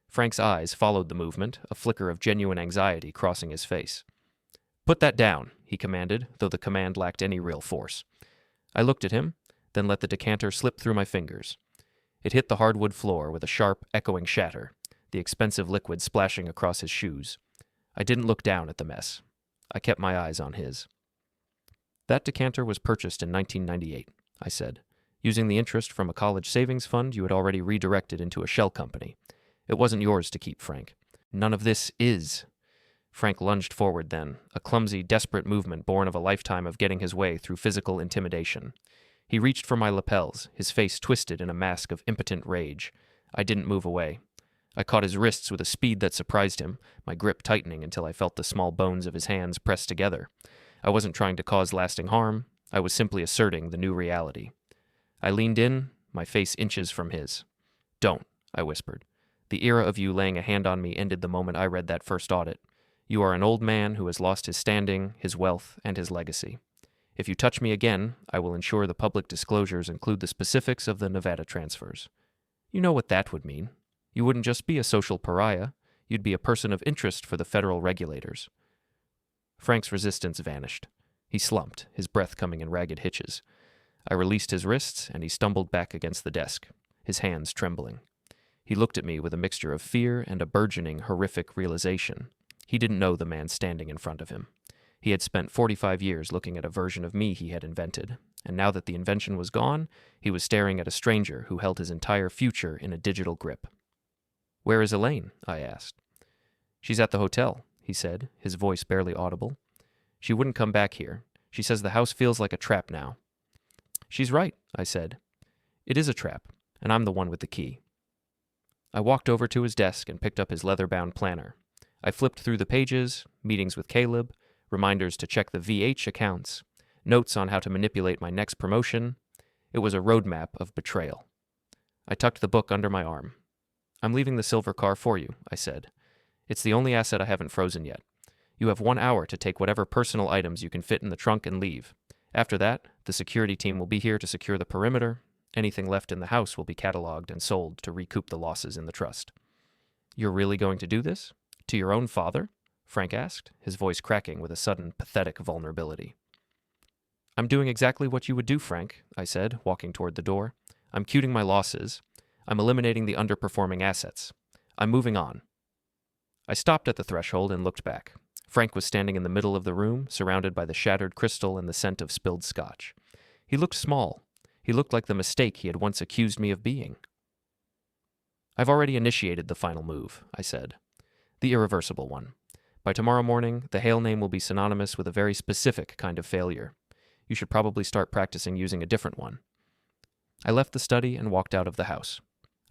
Frank's eyes followed the movement, a flicker of genuine anxiety crossing his face. "Put that down," he commanded, though the command lacked any real force. I looked at him, then let the decanter slip through my fingers. It hit the hardwood floor with a sharp, echoing shatter, the expensive liquid splashing across his shoes. I didn't look down at the mess. I kept my eyes on his. "That decanter was purchased in 1998, I said. using the interest from a college savings fund you had already redirected into a shell company. It wasn't yours to keep, Frank. None of this is. Frank lunged forward then, a clumsy, desperate movement born of a lifetime of getting his way through physical intimidation. He reached for my lapels, his face twisted in a mask of impotent rage. I didn't move away. I caught his wrists with a speed that surprised him, my grip tightening until I felt the small bones of his hands pressed together. I wasn't trying to cause lasting harm. I was simply asserting the new reality. I leaned in, my face inches from his. "Don't," I whispered. "The era of you laying a hand on me ended the moment I read that first audit. You are an old man who has lost his standing, his wealth, and his legacy. If you touch me again, I will ensure the public disclosures include the specifics of the Nevada transfers. You know what that would mean. You wouldn't just be a social pariah, you'd be a person of interest for the federal regulators." Frank's resistance vanished. He slumped, his breath coming in ragged hitches. I released his wrists, and he stumbled back against the desk, his hands trembling. He looked at me with a mixture of fear and a burgeoning, horrific realization. He didn't know the man standing in front of him. He had spent 45 years looking at a version of me he had invented, and now that the invention was gone, he was staring at a stranger who held his entire future in a digital grip. "Where is Elaine?" I asked. "She's at the hotel," he said, his voice barely audible. "She wouldn't come back here. She says the house feels like a trap now." "She's right," I said. "It is a trap, and I'm the one with the key." I walked over to his desk and picked up his leather-bound planner. I flipped through the pages, meetings with Caleb, reminders to check the VH accounts, notes on how to manipulate my next promotion. It was a roadmap of betrayal. I tucked the book under my arm. "I'm leaving the silver car for you," I said. "It's the only asset I haven't frozen yet. You have 1 hour to take whatever personal items you can fit in the trunk and leave. After that, the security team will be here to secure the perimeter. Anything left in the house will be cataloged and sold to recoup the losses in the trust." "You're really going to do this? To your own father?" Frank asked, his voice cracking with a sudden, pathetic vulnerability. "I'm doing exactly what you would do, Frank," I said, walking toward the door. "I'm cuting my losses. I'm eliminating the underperforming assets. I'm moving on." I stopped at the threshold and looked back. Frank was standing in the middle of the room, surrounded by the shattered crystal and the scent of spilled scotch. He looked small. He looked like the mistake he had once accused me of being. "I've already initiated the final move," I said. "The irreversible one. By tomorrow morning, the Hale name will be synonymous with a very specific kind of failure. You should probably start practicing using a different one." I left the study and walked out of the house.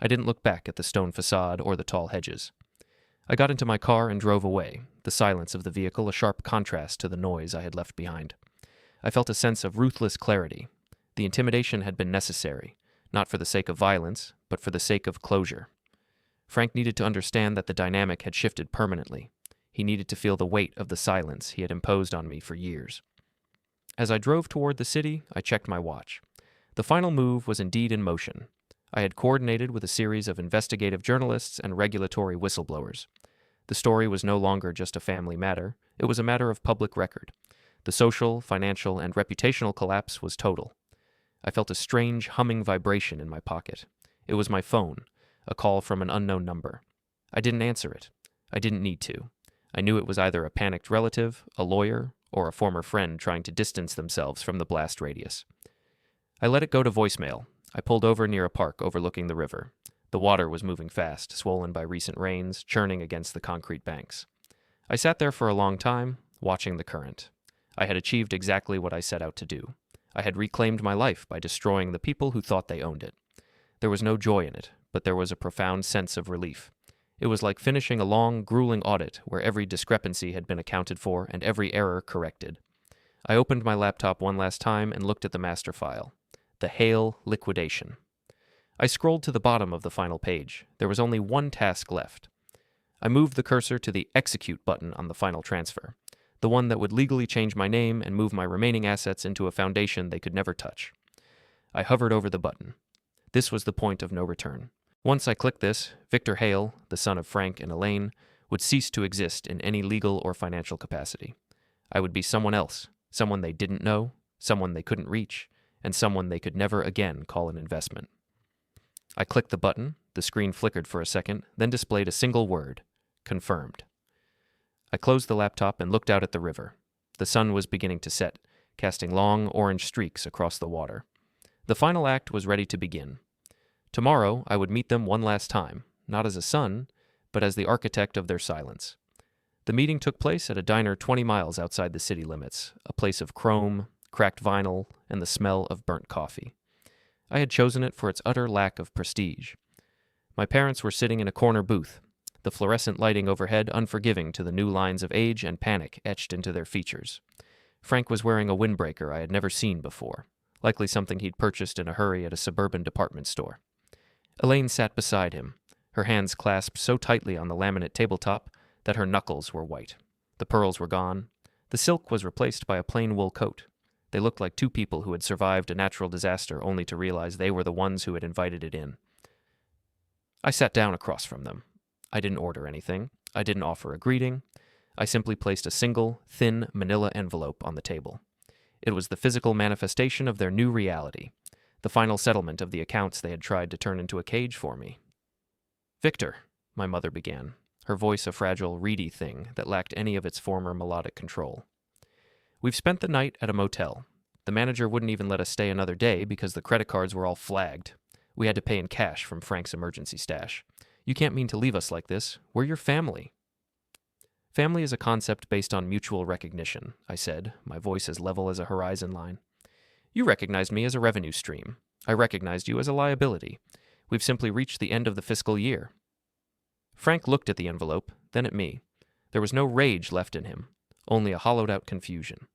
I didn't look back at the stone facade or the tall hedges. I got into my car and drove away, the silence of the vehicle a sharp contrast to the noise I had left behind. I felt a sense of ruthless clarity. The intimidation had been necessary, not for the sake of violence, but for the sake of closure. Frank needed to understand that the dynamic had shifted permanently. He needed to feel the weight of the silence he had imposed on me for years. As I drove toward the city, I checked my watch. The final move was indeed in motion. I had coordinated with a series of investigative journalists and regulatory whistleblowers. The story was no longer just a family matter. It was a matter of public record. The social, financial, and reputational collapse was total. I felt a strange, humming vibration in my pocket. It was my phone, a call from an unknown number. I didn't answer it. I didn't need to. I knew it was either a panicked relative, a lawyer, or a former friend trying to distance themselves from the blast radius. I let it go to voicemail. I pulled over near a park overlooking the river. The water was moving fast, swollen by recent rains, churning against the concrete banks. I sat there for a long time, watching the current. I had achieved exactly what I set out to do. I had reclaimed my life by destroying the people who thought they owned it. There was no joy in it, but there was a profound sense of relief. It was like finishing a long, grueling audit where every discrepancy had been accounted for and every error corrected. I opened my laptop one last time and looked at the master file. The Hale liquidation. I scrolled to the bottom of the final page. There was only one task left. I moved the cursor to the Execute button on the final transfer, the one that would legally change my name and move my remaining assets into a foundation they could never touch. I hovered over the button. This was the point of no return. Once I clicked this, Victor Hale, the son of Frank and Elaine, would cease to exist in any legal or financial capacity. I would be someone else, someone they didn't know, someone they couldn't reach, and someone they could never again call an investment. I clicked the button, the screen flickered for a second, then displayed a single word: confirmed. I closed the laptop and looked out at the river. The sun was beginning to set, casting long orange streaks across the water. The final act was ready to begin. Tomorrow I would meet them one last time, not as a son, but as the architect of their silence. The meeting took place at a diner 20 miles outside the city limits, a place of chrome, cracked vinyl, and the smell of burnt coffee. I had chosen it for its utter lack of prestige. My parents were sitting in a corner booth, the fluorescent lighting overhead unforgiving to the new lines of age and panic etched into their features. Frank was wearing a windbreaker I had never seen before, likely something he'd purchased in a hurry at a suburban department store. Elaine sat beside him, her hands clasped so tightly on the laminate tabletop that her knuckles were white. The pearls were gone. The silk was replaced by a plain wool coat. They looked like two people who had survived a natural disaster only to realize they were the ones who had invited it in. I sat down across from them. I didn't order anything. I didn't offer a greeting. I simply placed a single, thin manila envelope on the table. It was the physical manifestation of their new reality, the final settlement of the accounts they had tried to turn into a cage for me. "Victor," my mother began, her voice a fragile, reedy thing that lacked any of its former melodic control. "We've spent the night at a motel. The manager wouldn't even let us stay another day because the credit cards were all flagged. We had to pay in cash from Frank's emergency stash. You can't mean to leave us like this. We're your family." "Family is a concept based on mutual recognition," I said, my voice as level as a horizon line. "You recognized me as a revenue stream. I recognized you as a liability. We've simply reached the end of the fiscal year." Frank looked at the envelope, then at me. There was no rage left in him, only a hollowed-out confusion.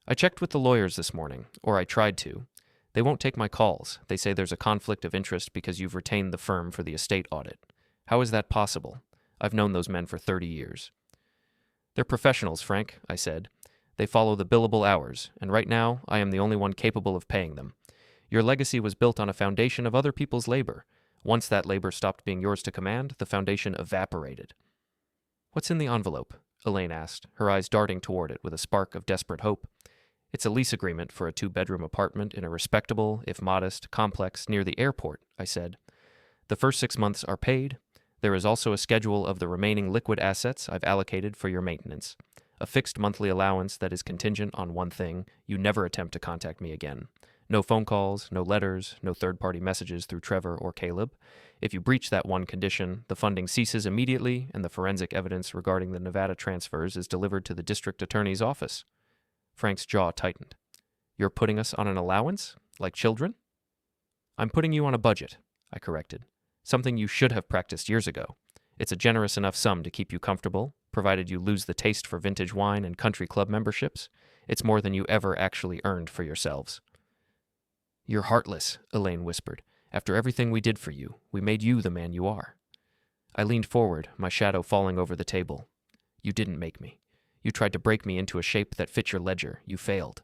"I checked with the lawyers this morning, or I tried to. They won't take my calls. They say there's a conflict of interest because you've retained the firm for the estate audit. How is that possible? I've known those men for 30 years. "They're professionals, Frank," I said. "They follow the billable hours, and right now I am the only one capable of paying them. Your legacy was built on a foundation of other people's labor. Once that labor stopped being yours to command, the foundation evaporated." "What's in the envelope?" Elaine asked, her eyes darting toward it with a spark of desperate hope. "It's a lease agreement for a 2-bedroom apartment in a respectable, if modest, complex near the airport," I said. "The first 6 months are paid. There is also a schedule of the remaining liquid assets I've allocated for your maintenance. A fixed monthly allowance that is contingent on one thing: you never attempt to contact me again. No phone calls, no letters, no third-party messages through Trevor or Caleb. If you breach that one condition, the funding ceases immediately and the forensic evidence regarding the Nevada transfers is delivered to the district attorney's office." Frank's jaw tightened. "You're putting us on an allowance? Like children?" "I'm putting you on a budget," I corrected. "Something you should have practiced years ago. It's a generous enough sum to keep you comfortable, provided you lose the taste for vintage wine and country club memberships. It's more than you ever actually earned for yourselves." "You're heartless," Elaine whispered. "After everything we did for you, we made you the man you are." I leaned forward, my shadow falling over the table. "You didn't make me. You tried to break me into a shape that fit your ledger. You failed.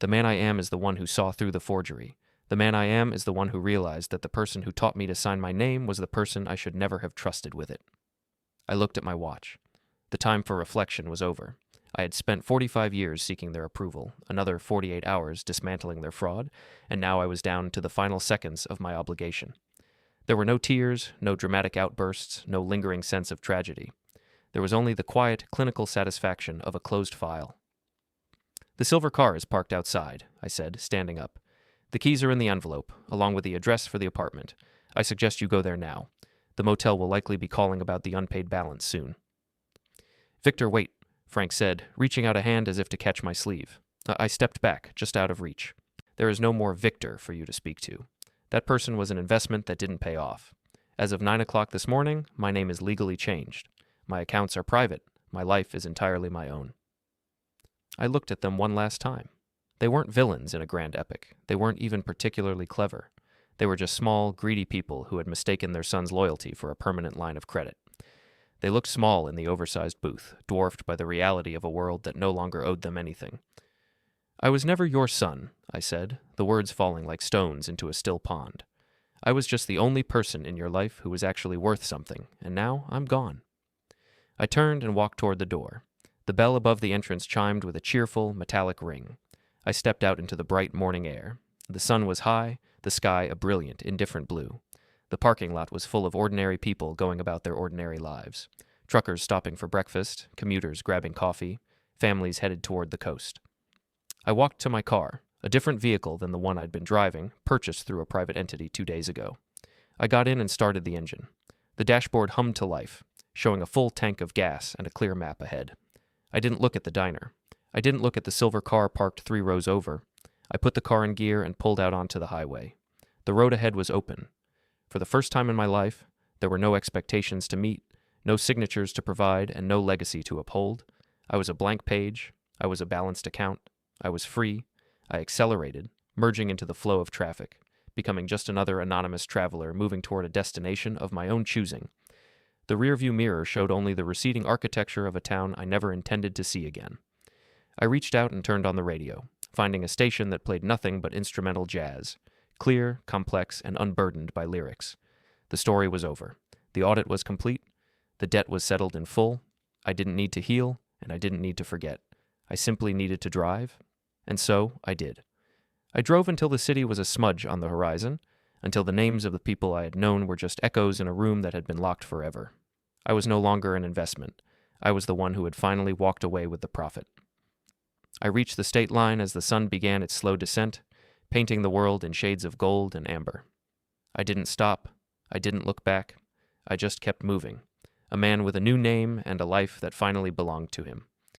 The man I am is the one who saw through the forgery. The man I am is the one who realized that the person who taught me to sign my name was the person I should never have trusted with it." I looked at my watch. The time for reflection was over. I had spent 45 years seeking their approval, another 48 hours dismantling their fraud, and now I was down to the final seconds of my obligation. There were no tears, no dramatic outbursts, no lingering sense of tragedy. There was only the quiet, clinical satisfaction of a closed file. "The silver car is parked outside," I said, standing up. "The keys are in the envelope, along with the address for the apartment. I suggest you go there now. The motel will likely be calling about the unpaid balance soon." "Victor, wait," Frank said, reaching out a hand as if to catch my sleeve. I stepped back, just out of reach. "There is no more Victor for you to speak to. That person was an investment that didn't pay off. As of 9 o'clock this morning, my name is legally changed. My accounts are private. My life is entirely my own." I looked at them one last time. They weren't villains in a grand epic. They weren't even particularly clever. They were just small, greedy people who had mistaken their son's loyalty for a permanent line of credit. They looked small in the oversized booth, dwarfed by the reality of a world that no longer owed them anything. "I was never your son," I said, the words falling like stones into a still pond. "I was just the only person in your life who was actually worth something, and now I'm gone." I turned and walked toward the door. The bell above the entrance chimed with a cheerful, metallic ring. I stepped out into the bright morning air. The sun was high, the sky a brilliant, indifferent blue. The parking lot was full of ordinary people going about their ordinary lives. Truckers stopping for breakfast, commuters grabbing coffee, families headed toward the coast. I walked to my car, a different vehicle than the one I'd been driving, purchased through a private entity 2 days ago. I got in and started the engine. The dashboard hummed to life, showing a full tank of gas and a clear map ahead. I didn't look at the diner. I didn't look at the silver car parked 3 rows over. I put the car in gear and pulled out onto the highway. The road ahead was open. For the first time in my life, there were no expectations to meet, no signatures to provide, and no legacy to uphold. I was a blank page. I was a balanced account. I was free. I accelerated, merging into the flow of traffic, becoming just another anonymous traveler moving toward a destination of my own choosing. The rearview mirror showed only the receding architecture of a town I never intended to see again. I reached out and turned on the radio, finding a station that played nothing but instrumental jazz, clear, complex, and unburdened by lyrics. The story was over. The audit was complete. The debt was settled in full. I didn't need to heal, and I didn't need to forget. I simply needed to drive, and so I did. I drove until the city was a smudge on the horizon, until the names of the people I had known were just echoes in a room that had been locked forever. I was no longer an investment. I was the one who had finally walked away with the profit. I reached the state line as the sun began its slow descent, painting the world in shades of gold and amber. I didn't stop. I didn't look back. I just kept moving, a man with a new name and a life that finally belonged to him.